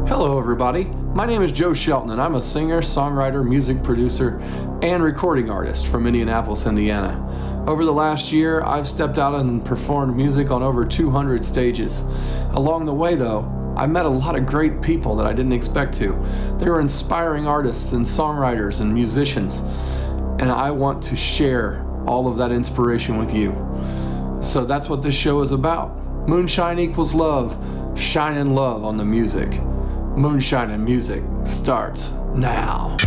Hello everybody, my name is Joe Shelton and I'm a singer, songwriter, music producer, and recording artist from Indianapolis, Indiana. Over the last year, I've stepped out and performed music on over 200 stages. Along the way though, I met a lot of great people that I didn't expect to. They were inspiring artists and songwriters and musicians, and I want to share all of that inspiration with you. So that's what this show is about. Moonshine equals love, shine in love on the music. Moonshine and music starts now.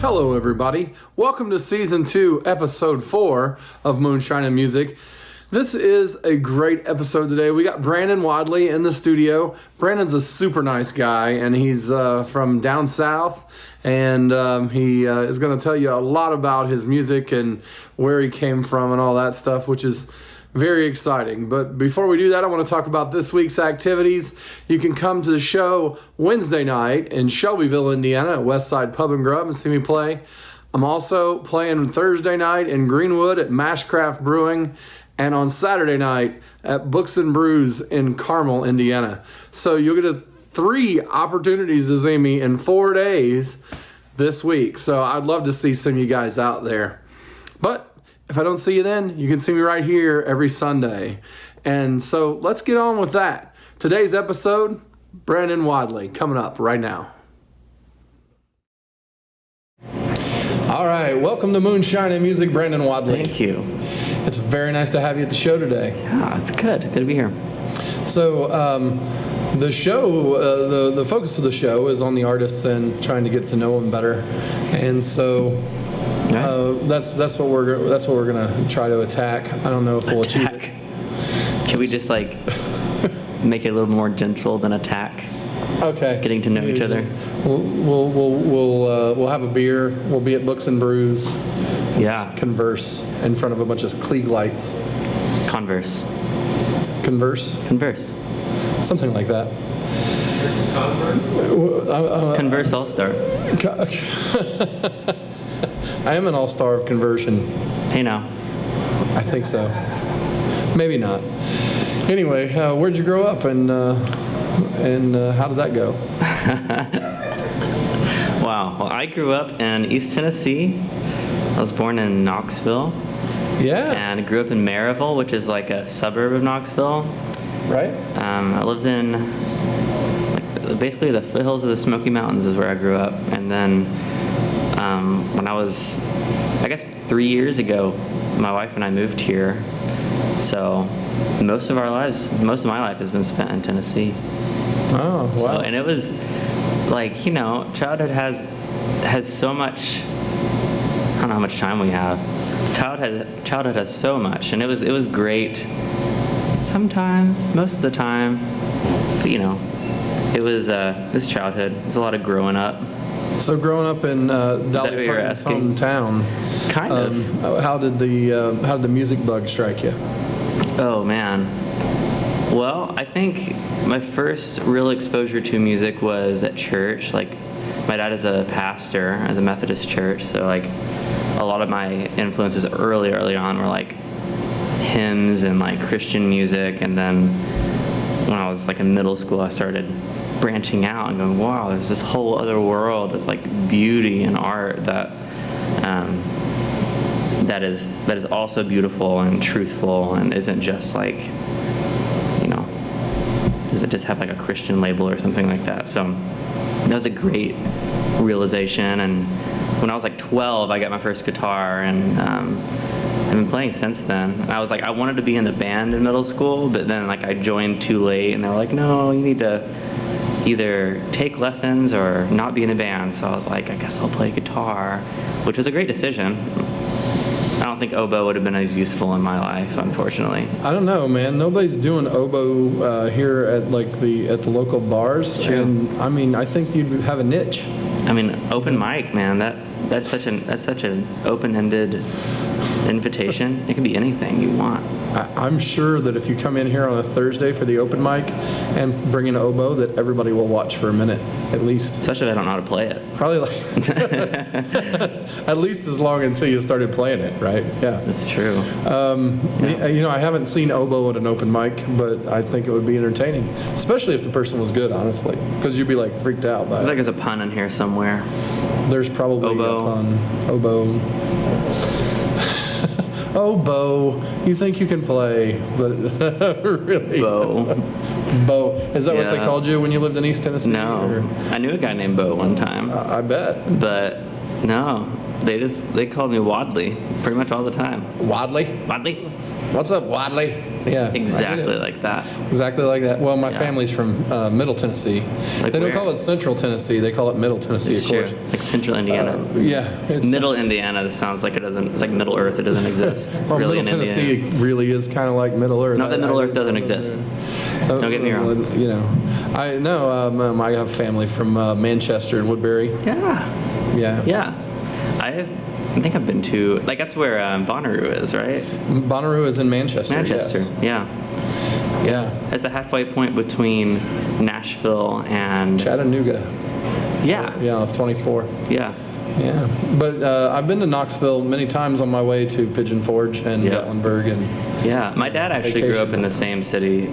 Hello everybody, welcome to Season 2, Episode 4 of Moonshine and Music. This is a great episode today. We got Brandon Wadley in the studio. Brandon's a super nice guy, and he's from down south, and he is going to tell you a lot about his music and where he came from and all that stuff, which is very exciting. But before we do that, I want to talk about this week's activities. You can come to the show Wednesday night in Shelbyville, Indiana at Westside Pub and Grub and see me play. I'm also playing Thursday night in Greenwood at Mashcraft Brewing and on Saturday night at Books and Brews in Carmel, Indiana. So you'll get 3 opportunities to see me in 4 days this week. So I'd love to see some of you guys out there. But if I don't see you then, you can see me right here every Sunday. And so let's get on with that. Today's episode, Brandon Wadley, coming up right now. All right, welcome to Moonshine and Music, Brandon Wadley. Thank you. It's very nice to have you at the show today. Yeah, it's good. Good to be here. So the show, the focus of the show is on the artists and trying to get to know them better. And so that's what we're gonna try to attack. I don't know if we'll achieve it. Can we just like make it a little more gentle than attack? Okay. Getting to know each other. We'll have a beer. We'll be at Books and Brews. Yeah. Converse in front of a bunch of Klieg lights. Converse. Converse. Something like that. Converse All-Star. I am an all-star of conversion. Hey now. I think so. Maybe not. Anyway, where'd you grow up and how did that go? Wow. Well, I grew up in East Tennessee. I was born in Knoxville. Yeah. And grew up in Maryville, which is like a suburb of Knoxville. Right. I lived in basically the foothills of the Smoky Mountains is where I grew up. And then when I was, I guess 3 years ago, my wife and I moved here. So most of my life has been spent in Tennessee. Oh, wow. So, and it was like, childhood has so much. I don't know how much time we have. Childhood has so much, and it was great. Sometimes, most of the time, but it was childhood. It was a lot of growing up. So growing up in Dolly Parton's hometown, kind of. How did the music bug strike you? Oh man. Well, I think my first real exposure to music was at church. Like, my dad is a pastor at a Methodist church, so like a lot of my influences early on were like hymns and like Christian music. And then when I was like in middle school, I started branching out and going, wow, there's this whole other world of like beauty and art that is also beautiful and truthful and isn't just like, doesn't just have like a Christian label or something like that. So that was a great realization. And when I was like 12, I got my first guitar, and I've been playing since then. And I was like, I wanted to be in the band in middle school, but then like I joined too late, and they were like, no, you need to either take lessons or not be in a band. So I was like, I guess I'll play guitar, which was a great decision. I don't think oboe would have been as useful in my life, unfortunately. I don't know, man. Nobody's doing oboe here at the local bars, True. and I mean, I think you'd have a niche. I mean, open mic, man. That's such an open-ended invitation. It can be anything you want. I'm sure that if you come in here on a Thursday for the open mic and bring an oboe, that everybody will watch for a minute at least. Especially if I don't know how to play it. Probably like at least as long until you started playing it, right? Yeah. That's true. I haven't seen oboe at an open mic, but I think it would be entertaining, especially if the person was good, honestly, because you'd be like freaked out by I feel it. like there's a pun in here somewhere. There's probably Oboe. a pun. Oboe. Oboe. You think you can play, but really. Bo. Bo. Is that what they Yeah. called you when you lived in East Tennessee? No. or- I knew a guy named Bo one time. I bet. But no. They called me Wadley pretty much all the time. Wadley? Wadley? What's up, Wadley? Yeah. I get Exactly it. like that. Exactly like that. Well, my Yeah. family's from Middle Tennessee. Like They don't where? call it Central Tennessee. They call it Middle Tennessee, It's of true. course. Like Central Indiana. Yeah. It's, Middle Indiana, this sounds like it doesn't, it's like Middle Earth, it doesn't exist. Well, really Middle in Tennessee Indiana. really is kind of like Middle Earth. Not that Middle Earth doesn't exist. Don't get me wrong. You know, I know. I have family from Manchester and Woodbury. Yeah. Yeah. Yeah. I think I've been to, like, that's where Bonnaroo is, right? Bonnaroo is in Manchester. Manchester. Yes. Yeah. Yeah. It's the halfway point between Nashville and Chattanooga. yeah. Yeah, off 24. Yeah. Yeah. But I've been to Knoxville many times on my way to Pigeon Forge and Yeah. Gatlinburg and. Yeah. My dad actually grew up in the same city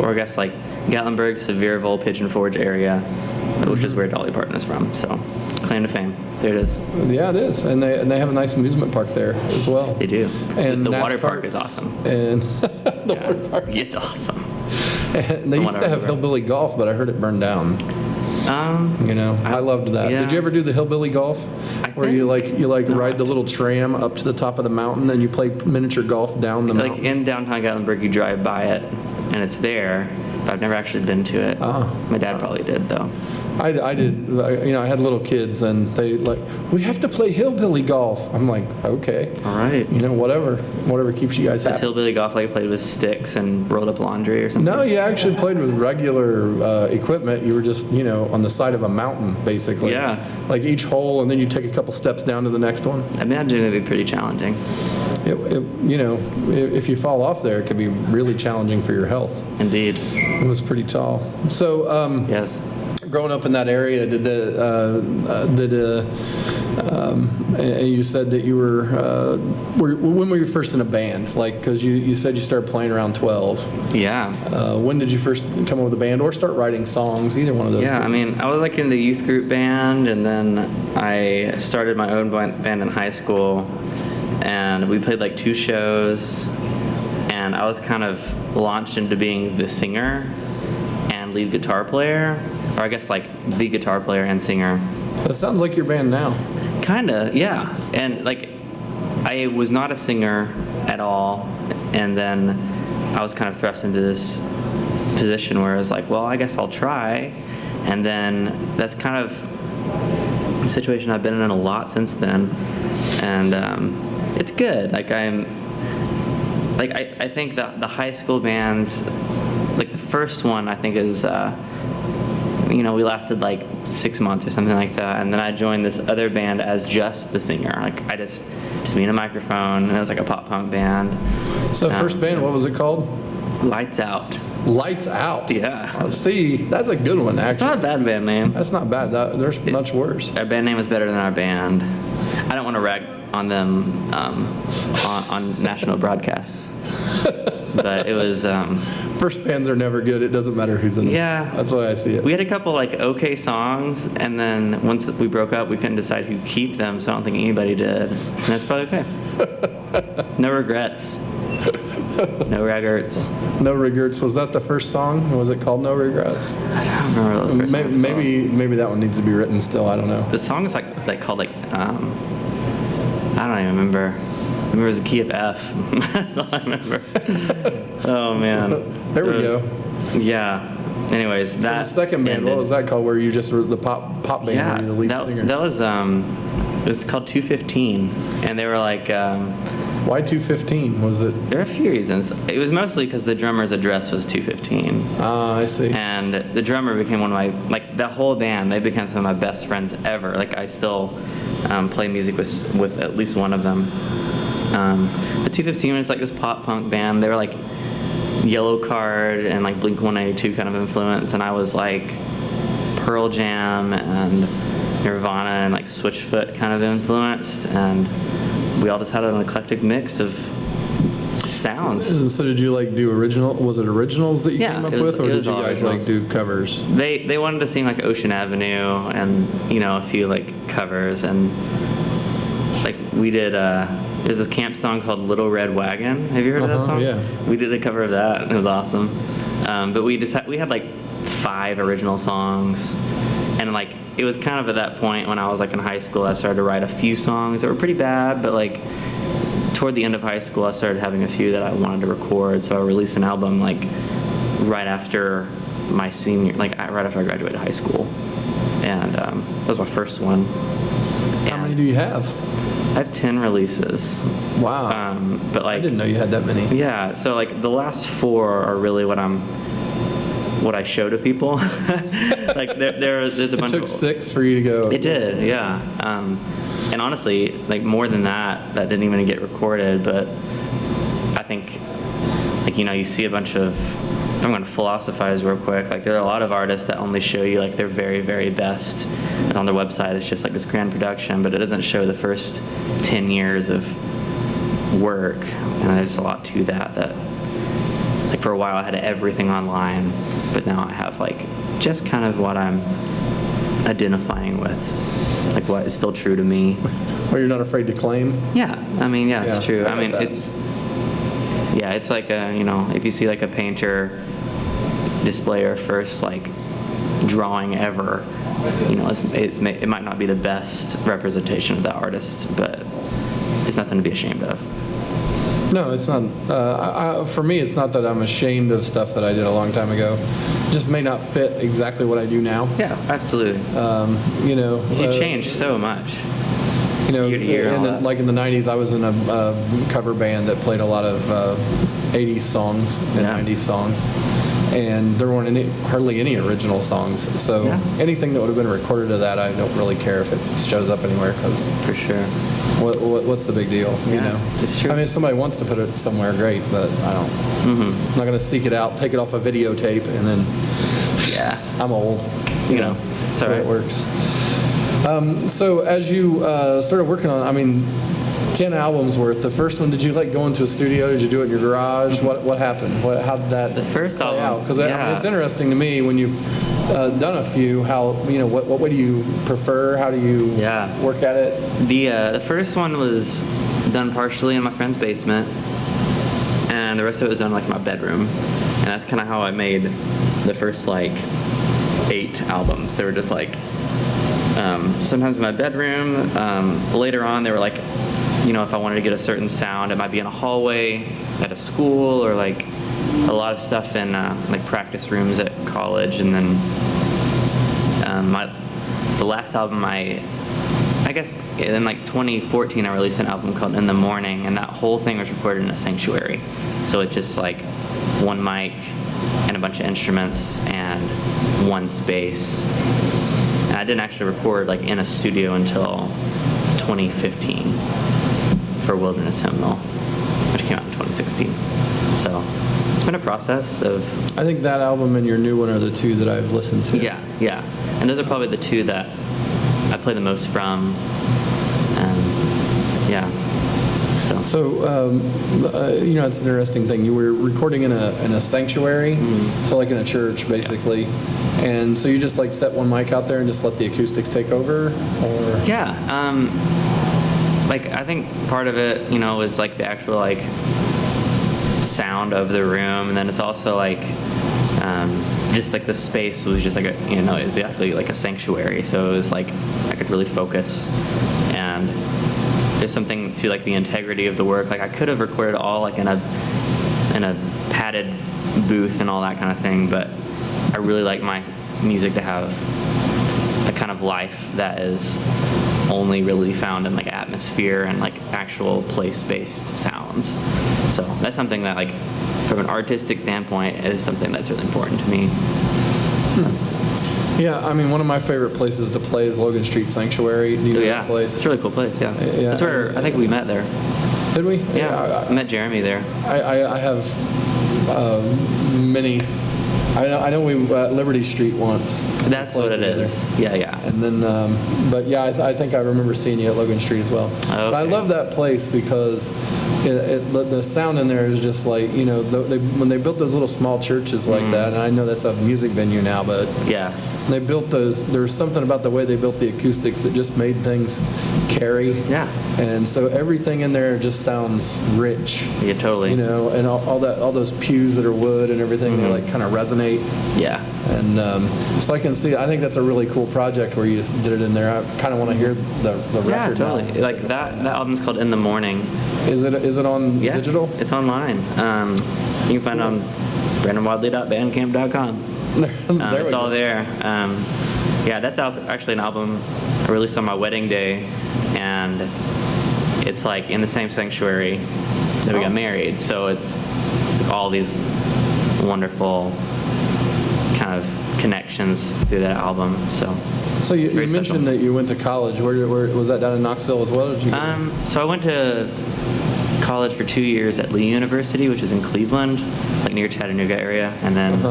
or I guess like Gatlinburg, Sevierville, Pigeon Forge area, which is where Dolly Parton is from. So, claim to fame. There it is. Yeah, it is, and they have a nice amusement park there as well. They do. And the water NASCAR park is awesome. And the Yeah. water park. It's awesome. And they used to have hillbilly golf, but I heard it burned down. I loved that. yeah. Did you ever do the hillbilly golf, where you ride the little tram up to the top of the mountain and you play miniature golf down the Like mountain? in downtown Gatlinburg, you drive by it, and it's there. But I've never actually been to it. My dad probably did though. I did. I had little kids, and they we have to play hillbilly golf. I'm like, okay, All right. whatever keeps you guys This happy. hillbilly golf, like played with sticks and rolled up laundry or something. No, you actually played with regular equipment. You were just, on the side of a mountain, basically. Yeah. Like each hole, and then you take a couple steps down to the next one. I imagine it'd be pretty challenging. If you fall off there, it could be really challenging for your health. Indeed. It was pretty tall. So, Yes. growing up in that area, and you said that you when were you first in a band? Like, because you said you started playing around 12. Yeah. When did you first come up with a band or start writing songs? Either one of those. Yeah, I mean, I was like in the youth group band, and then I started my own band in high school, and we played like 2 shows, and I was kind of launched into being the singer and lead guitar player, or I guess like the guitar player and singer. That sounds like your band now. Kinda, yeah. And like, I was not a singer at all, and then I was kind of thrust into this position where I was like, well, I guess I'll try, and then that's kind of a situation I've been in a lot since then, and it's good. Like I think that the high school bands, like the first one I think is we lasted like 6 months or something like that, and then I joined this other band as just the singer. Like I just me and a microphone, and it was like a pop punk band. So first band, what was it called? Lights Out. Lights Out. Yeah. See, that's a good one, It's actually. not a bad band name. That's not bad. There's much worse. Our band name is better than our band. I don't want to rag on them on national broadcast, but it was. First bands are never good. It doesn't matter who's in them. Yeah. That's why I see it. We had a couple like okay songs, and then once we broke up, we couldn't decide who keep them, so I don't think anybody did. And that's probably okay. No regrets. No regrets. No Regrets. Was that the first song? Was it called No Regrets? I don't remember what the first song was Maybe that one needs to be written still. I don't know. called. The song is like called I don't even remember. I remember it was a key of F. That's all I remember. Oh man. There we go. Yeah. Anyways, So the second band, what was that called? Where you just were the pop band? Yeah, Where you were the lead singer. that was It was called 215, and they were like. Why 215? Was it? There are a few reasons. It was mostly because the drummer's address was 215. Ah, I see. And the drummer became one of my, like, the whole band, they became some of my best friends ever. Like, I still play music with at least one of them. The 215 was like this pop punk band. They were like Yellow Card and like Blink-182 kind of influence, and I was like Pearl Jam and Nirvana and like Switchfoot kind of influenced, and we all just had an eclectic mix of sounds. So did you like do was it originals that you came up with, or did you guys like do covers? They wanted to sing like Ocean Avenue and, you know, a few like covers, and like we did there's this camp song called Little Red Wagon. Have you heard of that song? Yeah. We did a cover of that, and it was awesome. But we had like 5 original songs, and like it was kind of at that point when I was like in high school, I started to write a few songs that were pretty bad, but like toward the end of high school, I started having a few that I wanted to record, so I released an album like right after my right after I graduated high school, and that was my first one. How many do you have? I have 10 releases. Wow. But like I didn't know you had that many. Yeah, so like the last 4 are really what I show to people. Like there's a bunch. It took 6 for you to go. It did, yeah. And honestly, like more than that didn't even get recorded. But I think, like, you know, you see a bunch of. I'm going to philosophize real quick. Like, there are a lot of artists that only show you like their very, very best, and on their website it's just like this grand production, but it doesn't show the first 10 years of work. And there's a lot to that. Like for a while I had everything online, but now I have like just kind of what I'm identifying with, like what is still true to me. Or you're not afraid to claim? Yeah, I mean, yeah, it's true. I mean, that. it's like you know, if you see like a painter display her first like drawing ever, you know, it might not be the best representation of that artist, but it's nothing to be ashamed of. No, it's not. For me, it's not that I'm ashamed of stuff that I did a long time ago. It just may not fit exactly what I do now. Yeah, absolutely. You know, you change so much. You know, year to year, like in the 90s, I was in a cover band that played a lot of 80s songs and 90s songs. And there weren't hardly any original songs. So anything that would have been recorded of that, I don't really care if it shows up anywhere, because for sure. What's the big deal? You know, it's true. I mean, if somebody wants to put it somewhere, great, but I don't. I'm not going to seek it out, take it off a videotape, and then. Yeah. I'm old. You know, that's the way it works. So as you started working on, 10 albums worth. The first one, did you like go into a studio? Did you do it in your garage? What happened? How did that the first play album, out? Because it's interesting to me when you've done a few. How, you know, what way do you prefer? How do you work at it? The first one was done partially in my friend's basement, and the rest of it was done like in my bedroom, and that's kind of how I made the first like 8 albums. They were just like sometimes in my bedroom. Later on, they were like, you know, if I wanted to get a certain sound, it might be in a hallway at a school, or like a lot of stuff in like practice rooms at college. And then the last album, I guess in like 2014, I released an album called In the Morning, and that whole thing was recorded in a sanctuary. So it's just like one mic and a bunch of instruments and one space. And I didn't actually record like in a studio until 2015 for Wilderness Hymnal, which came out in 2016. So it's been a process of. I think that album and your new one are the 2 that I've listened to. Yeah, and those are probably the 2 that I play the most from. So you know, it's an interesting thing. You were recording in a sanctuary, so like in a church, basically. And so you just like set one mic out there and just let the acoustics take over, or? Yeah. Like I think part of it, you know, was like the actual like sound of the room, and then it's also like just like the space was just like a, you know, exactly like a sanctuary. So it was like I could really focus, and there's something to like the integrity of the work. Like I could have recorded all like in a padded booth and all that kind of thing, but I really like my music to have a kind of life that is only really found in like atmosphere and like actual place-based sounds. So that's something that like from an artistic standpoint is something that's really important to me. Yeah, I mean, one of my favorite places to play is Logan Street Sanctuary. Do you know that place? It's a really cool place, yeah. That's where I think we met there. Did we? Yeah, I met Jeremy there. I have many. I know we Liberty Street once. That's what it is. Yeah. And then, but yeah, I think I remember seeing you at Logan Street as well. Okay. But I love that place because the sound in there is just like, you know, when they built those little small churches like that, and I know that's a music venue now, but yeah. They built those. There's something about the way they built the acoustics that just made things carry. Yeah. And so everything in there just sounds rich. Yeah, totally. You know, and all those pews that are wood and everything, they like kind of resonate. Yeah. And so I can see. I think that's a really cool project where you did it in there. I kind of want to hear the record. Yeah, totally. Now. Like that album's called In the Morning. Is it on digital? It's online. You can find it on brandonwadley.bandcamp.com. It's all there. Yeah, that's actually an album I released on my wedding day, and it's like in the same sanctuary that we got married. So it's all these wonderful kind of connections through that album. So you mentioned that you went to college. Where was that, down in Knoxville as well? Or did you so I went to college for 2 years at Lee University, which is in Cleveland, like near Chattanooga area, and then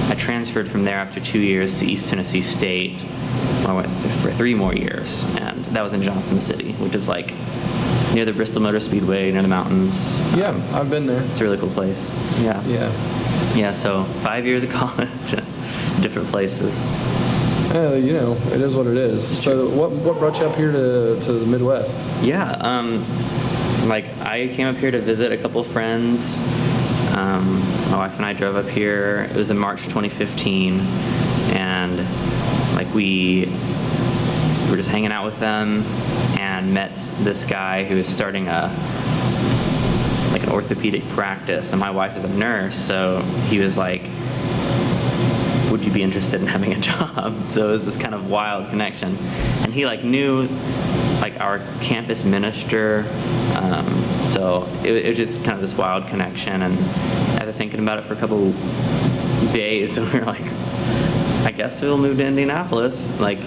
I transferred from there after 2 years to East Tennessee State. I went for 3 more years, and that was in Johnson City, which is like near the Bristol Motor Speedway, near the mountains. Yeah, I've been there. It's a really cool place. Yeah. Yeah, so 5 years of college, different places. You know, it is what it is. So what brought you up here to the Midwest? Yeah, like I came up here to visit a couple friends. My wife and I drove up here. It was in March 2015, and like we were just hanging out with them and met this guy who was starting an orthopedic practice, and my wife is a nurse, so he was like, would you be interested in having a job? So it was this kind of wild connection, and he like knew like our campus minister, so it was just kind of this wild connection. And after thinking about it for a couple days, we were like, I guess we'll move to Indianapolis. Like,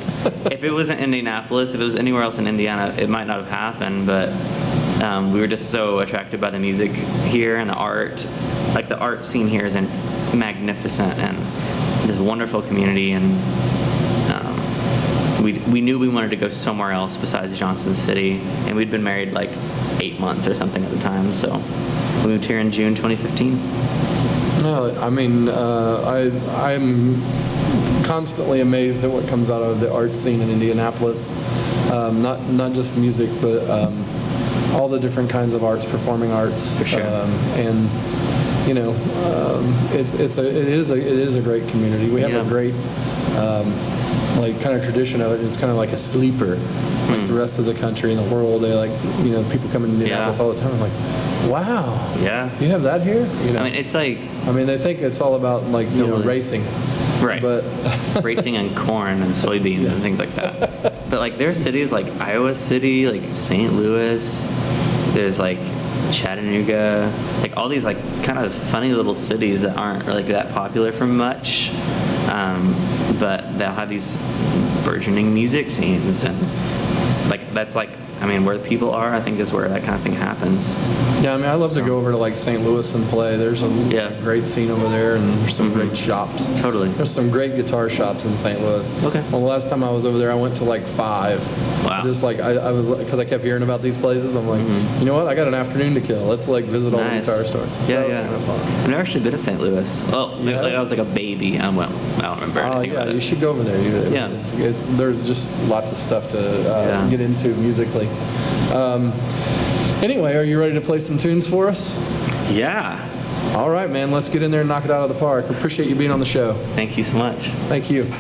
if it wasn't Indianapolis, if it was anywhere else in Indiana, it might not have happened, but we were just so attracted by the music here and the art. Like, the art scene here is magnificent, and this wonderful community, and we knew we wanted to go somewhere else besides Johnson City, and we'd been married like 8 months or something at the time, so we moved here in June 2015. No, I mean, I'm constantly amazed at what comes out of the art scene in Indianapolis. Not just music, but all the different kinds of arts, performing arts, for sure. And you know, it is a great community. We have a great like kind of tradition of it. It's kind of like a sleeper, like the rest of the country and the world. They like, you know, people come into Indianapolis all the time. I'm like, wow, you have that here. You know, I mean, it's like, they think it's all about like you know racing, right? But racing and corn and soybeans and things like that. But like there's cities like Iowa City, like St. Louis. There's like Chattanooga, like all these like kind of funny little cities that aren't like that popular for much, but they'll have these burgeoning music scenes, and like that's like, I mean, where the people are, I think is where that kind of thing happens. Yeah, I mean, I love to go over to like St. Louis and play. There's a great scene over there, and there's some great shops. Totally. There's some great guitar shops in St. Louis. Okay. Well, the last time I was over there, I went to like 5. Wow. Just like I was, because I kept hearing about these places. I'm like, you know what? I got an afternoon to kill. Let's like visit all the guitar stores. So that was kind of fun. I've never actually been to St. Louis. Well, like, I was like a baby. I don't remember. Oh yeah, you should go over there. It's there's just lots of stuff to get into musically. Anyway, are you ready to play some tunes for us? Yeah. All right, man. Let's get in there and knock it out of the park. Appreciate you being on the show. Thank you so much. Thank you.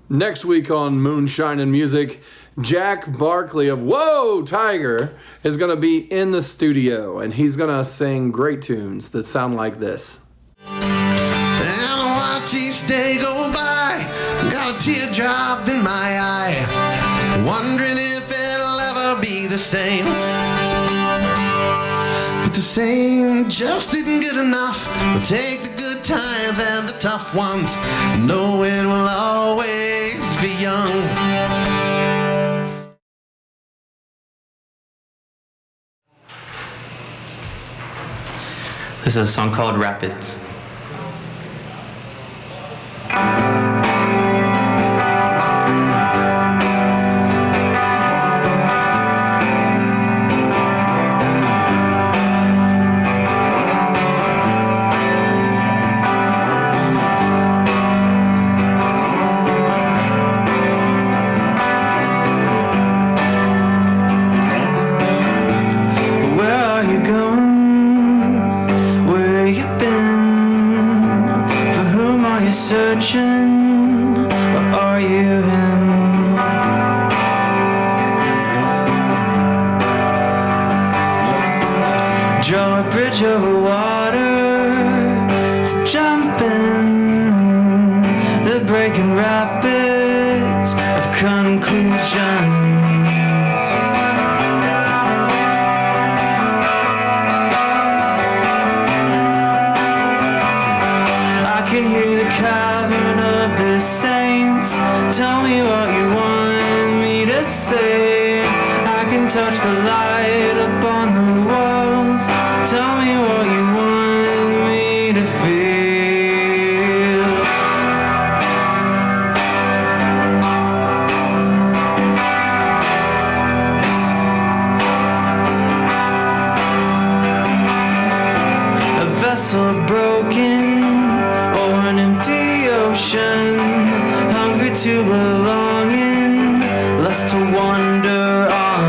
Next week on Moonshine and Music, Jack Barkley of Whoa Tiger is going to be in the studio, and he's going to sing great tunes that sound like this. And I watch each day go by, Got a teardrop in my eye, wondering if it'll ever be the same. But the same just isn't good enough. We'll take the good times and the tough ones, knowing we'll always be young. This is a song called Rapids. Searching, or are you him? Draw a bridge over water to jump in the breaking rapids of conclusions. Cavern of the saints, tell me what you want me to say. I can touch the light upon the walls. Tell me what you want me to feel. A vessel broken, an empty ocean, hungry to belong in, lust to wander on.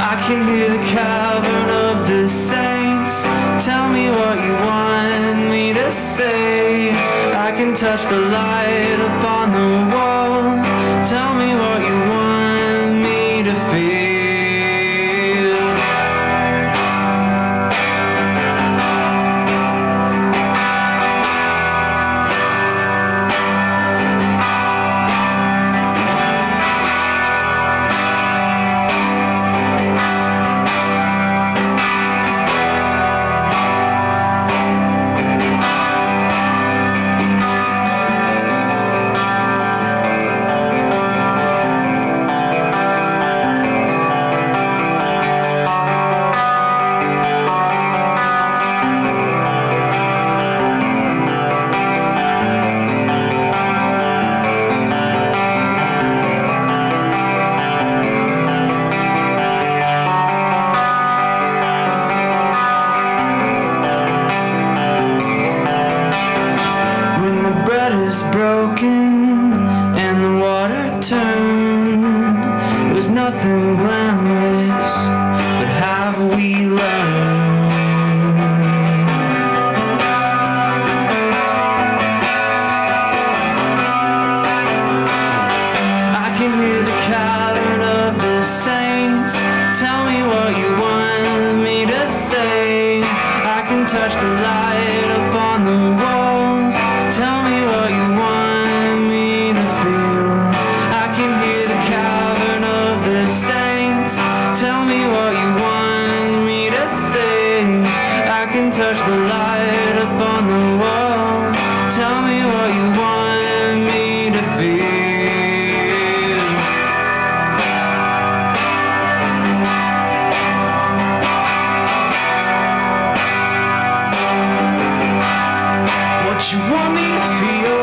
I can hear the cavern of the saints, tell me what you want me to say. I can touch the light upon the walls, tell me what you want me to feel. Broken and the water turned. It was nothing glamorous, but have we learned? I can hear the cavern of the saints, tell me what you want me to say. I can touch the light upon the walls, tell me what you want me to feel. I can hear the cavern of the saints, tell me what you want me to say. I can touch the light upon the walls, tell me what you want me to feel. What you want me to feel.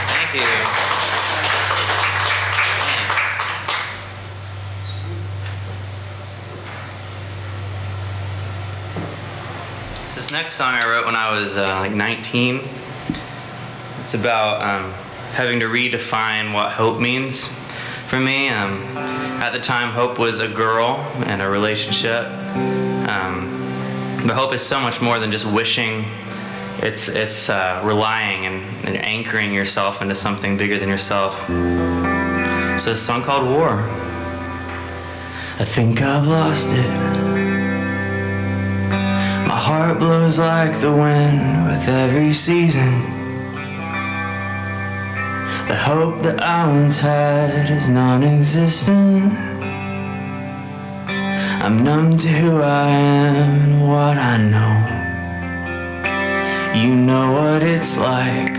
Thank you. So this next song I wrote when I was like 19. It's about having to redefine what hope means for me. At the time, hope was a girl and a relationship. But hope is so much more than just wishing It's relying and anchoring yourself into something bigger than yourself. So it's a song called War. I think I've lost it. My heart blows like the wind with every season. The hope that I once had is non-existent. I'm numb to who I am and what I know. You know what it's like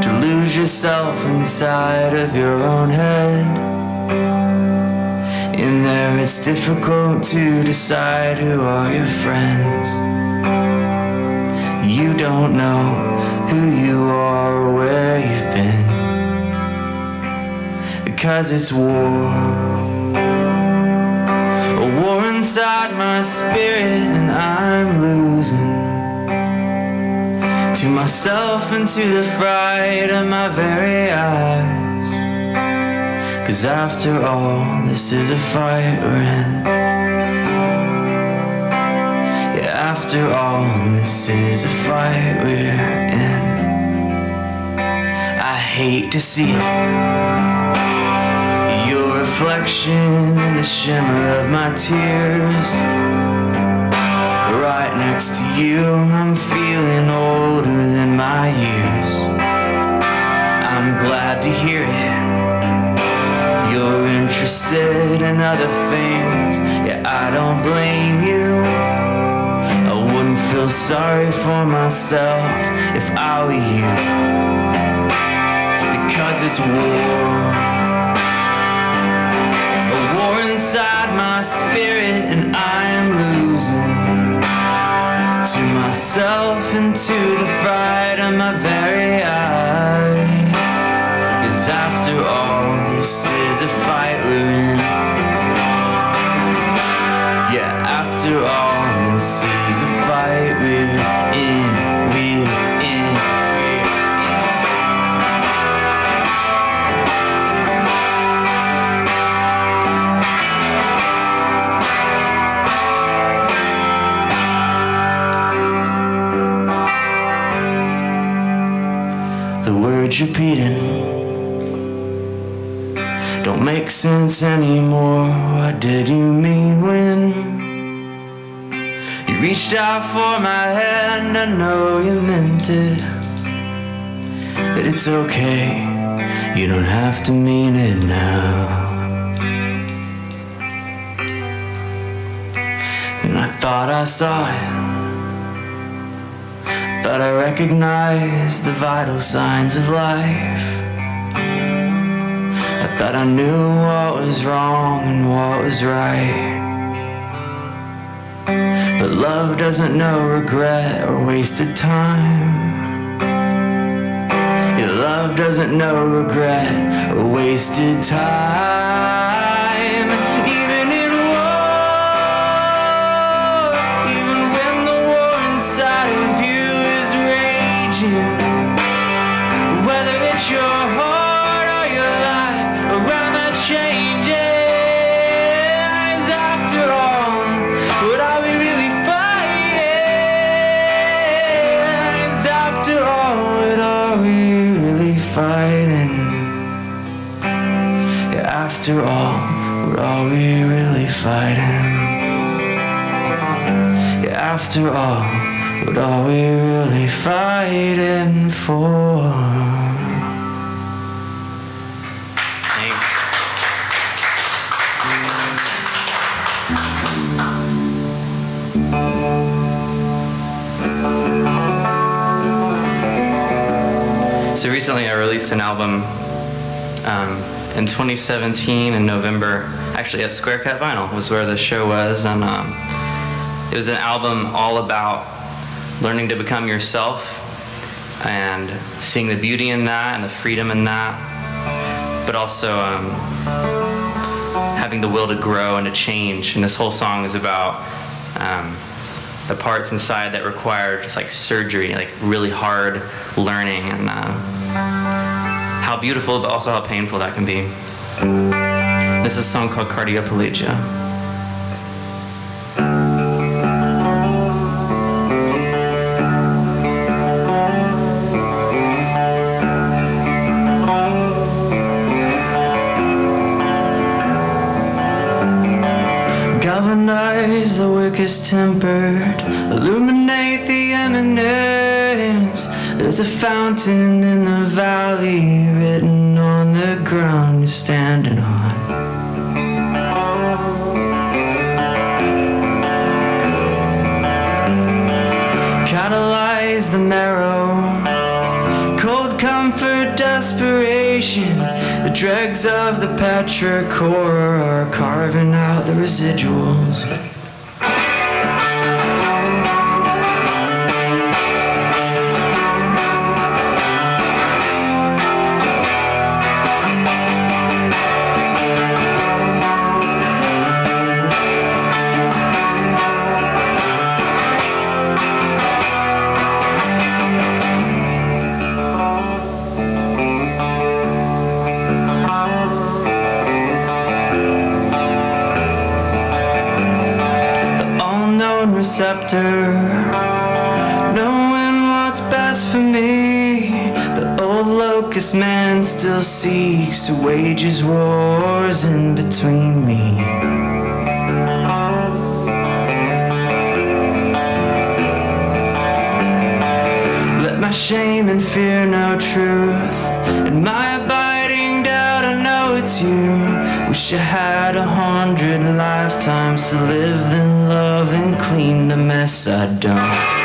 to lose yourself inside of your own head. In there it's difficult to decide who are your friends. You don't know who you are or where you've been, because it's war. A war inside my spirit, and I'm losing to myself and to the fright of my very eyes. 'Cause after all, this is a fight we're in. Yeah, after all, this is a fight we're in. I hate to see your reflection in the shimmer of my tears. Right next to you, I'm feeling older than my years. I'm glad to hear it. You're interested in other things. Yeah, I don't blame you. I wouldn't feel sorry for myself if I were you. Because it's war. A war inside my spirit, and I'm losing to myself and to the fright of my very eyes. 'Cause after all, this is a fight we're in. Yeah, after all, this is a fight we're in. We're in. The words repeating don't make sense anymore. What did you mean when you reached out for my hand? I know you meant it, but it's okay. You don't have to mean it now. And I thought I saw it. Thought I recognized the vital signs of life. I thought I knew what was wrong and what was right. But love doesn't know regret or wasted time. Yeah, love doesn't know regret or wasted time. Even in war, even when the war inside of you is raging, whether it's your heart or your life, around that changes. After all, what are we really fighting? After all, what are we really fighting? Yeah, after all, what are we really fighting? Yeah, after all, what are we really fighting for? Thanks. So recently I released an album in 2017 in November, actually at Square Cat Vinyl was where the show was, and it was an album all about learning to become yourself and seeing the beauty in that and the freedom in that, but also having the will to grow and to change. And this whole song is about the parts inside that require just like surgery, like really hard learning, and how beautiful but also how painful that can be. This is a song called Cardioplegia. Galvanize the weakest tempered, illuminate the eminence. There's a fountain in the valley, written on the ground you're standing on. Catalyze the marrow, cold comfort, desperation. The dregs of the petrichor are carving out the residuals. Receptor, knowing what's best for me. The old locust man still seeks to wage his wars in between me. Let my shame and fear know truth, and my abiding doubt I know it's you. Wish I had 100 lifetimes to live, then love and clean the mess I don't.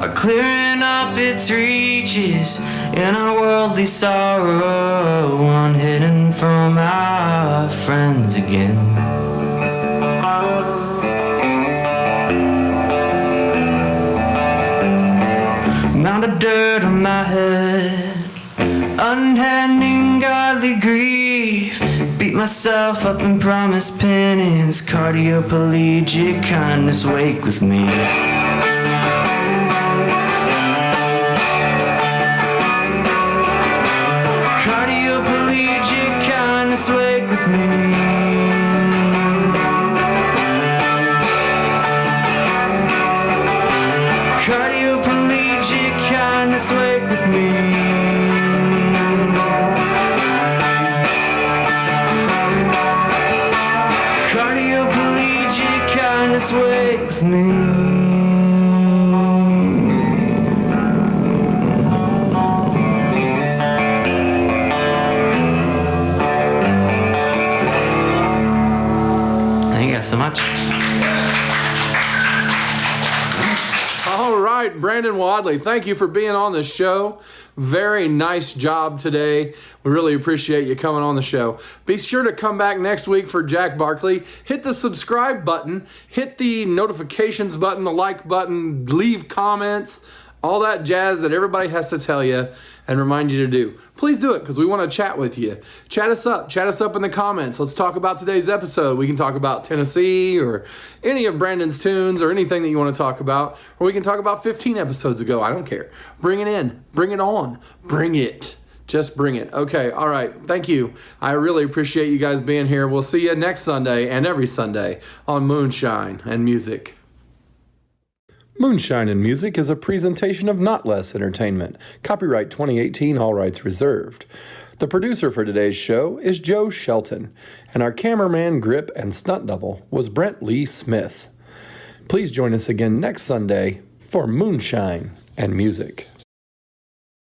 Are clearing up its reaches in our worldly sorrow, unhidden from our friends again. Amount of dirt on my head, unending godly grief. Beat myself up and promise penance, cardioplegic kindness, wake with me. Cardioplegic kindness, wake with me. Cardioplegic kindness, wake with me. Cardioplegic kindness, wake with me. Thank you guys so much. All right, Brandon Wadley, thank you for being on the show. Very nice job today. We really appreciate you coming on the show. Be sure to come back next week for Jack Barkley. Hit the subscribe button, hit the notifications button, the like button, leave comments, all that jazz that everybody has to tell you and remind you to do. Please do it because we want to chat with you. Chat us up in the comments. Let's talk about today's episode. We can talk about Tennessee or any of Brandon's tunes or anything that you want to talk about. Or we can talk about 15 episodes ago. I don't care. Bring it in. Bring it on. Bring it. Just bring it. Okay, all right. Thank you. I really appreciate you guys being here. We'll see you next Sunday and every Sunday on Moonshine and Music. Moonshine and Music is a presentation of Notlehs Entertainment. Copyright 2018, all rights reserved. The producer for today's show is Joe Shelton, and our cameraman, grip, and stunt double was Brent Lee Smith. Please join us again next Sunday for Moonshine and Music.